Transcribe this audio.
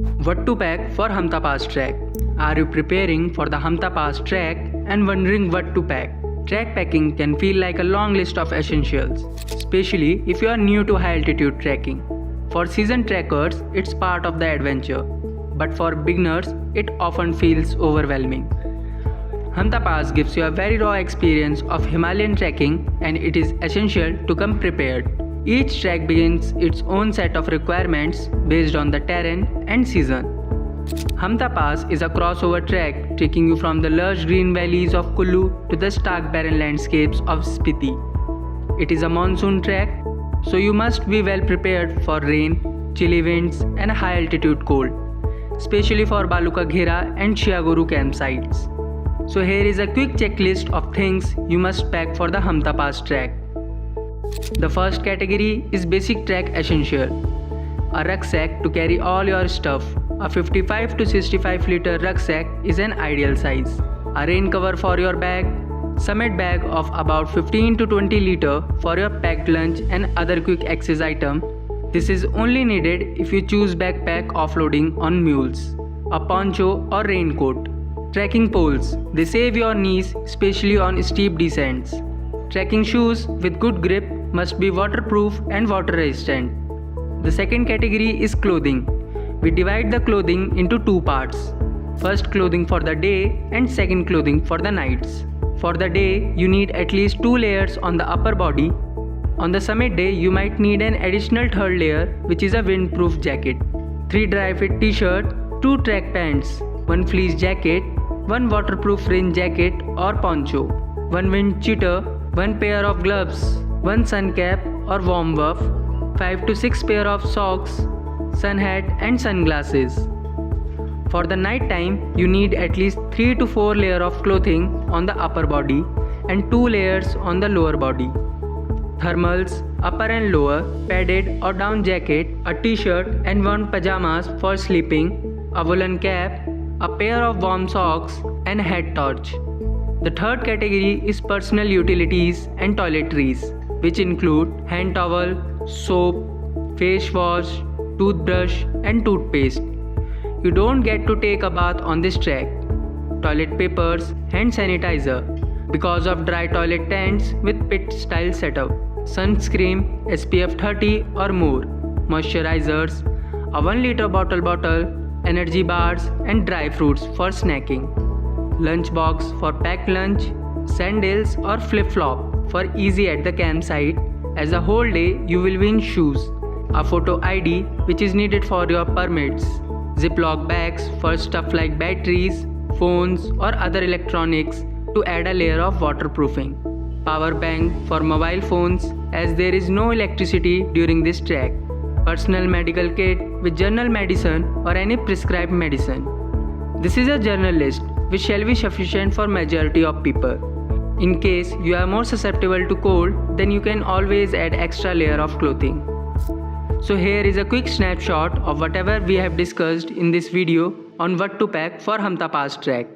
What to pack for HAMPTA PASS TREK? Are you preparing for the HAMPTA PASS TREK and wondering what to pack? Trek packing can feel like a long list of essentials, especially if you are new to high altitude trekking. For seasoned trekkers, it's part of the adventure, but for beginners, it often feels overwhelming. HAMPTA Pass gives you a very raw experience of Himalayan trekking, and it is essential to come prepared. Each trek begins its own set of requirements based on the terrain and season. HAMPTA Pass is a crossover trek taking you from the lush green valleys of Kullu to the stark barren landscapes of Spiti. It is a monsoon trek, so you must be well prepared for rain, chilly winds and high altitude cold, especially for Baluka Ghera and Shiaguru campsites. So here is a quick checklist of things you must pack for the HAMPTA Pass trek. The first category is basic trek essential. A rucksack to carry all your stuff. A 55 to 65 liter rucksack is an ideal size. A rain cover for your bag. Summit bag of about 15 to 20 liter for your packed lunch and other quick access item. This is only needed if you choose backpack offloading on mules. A poncho or raincoat. Trekking poles. They save your knees, especially on steep descents. Trekking shoes with good grip must be waterproof and water resistant. The second category is clothing. We divide the clothing into two parts. First clothing for the day and second clothing for the nights. For the day, you need at least 2 layers on the upper body. On the summit day, you might need an additional third layer, which is a windproof jacket. 3 dry fit t-shirt, 2 trek pants, 1 fleece jacket, 1 waterproof rain jacket or poncho, 1 wind cheater, 1 pair of gloves, 1 sun cap or warm buff, 5 to 6 pair of socks, sun hat and sunglasses. For the night time, you need at least 3 to 4 layers of clothing on the upper body and 2 layers on the lower body. Thermals, upper and lower, padded or down jacket, a t-shirt and 1 pajamas for sleeping, a woolen cap, a pair of warm socks and a head torch. The third category is personal utilities and toiletries, which include hand towel, soap, face wash, toothbrush and toothpaste. You don't get to take a bath on this trek. Toilet papers, hand sanitizer because of dry toilet tents with pit style setup, sunscreen SPF 30 or more, moisturizers, a 1 liter bottle, energy bars and dry fruits for snacking, lunch box for packed lunch, sandals or flip-flop for easy at the campsite, as a whole day you will be in shoes, a photo ID which is needed for your permits, Ziploc bags for stuff like batteries, phones or other electronics to add a layer of waterproofing, power bank for mobile phones as there is no electricity during this trek, personal medical kit with general medicine or any prescribed medicine. This is a general list which shall be sufficient for majority of people. In case you are more susceptible to cold, then you can always add extra layer of clothing. So here is a quick snapshot of whatever we have discussed in this video on what to pack for HAMPTA Pass trek.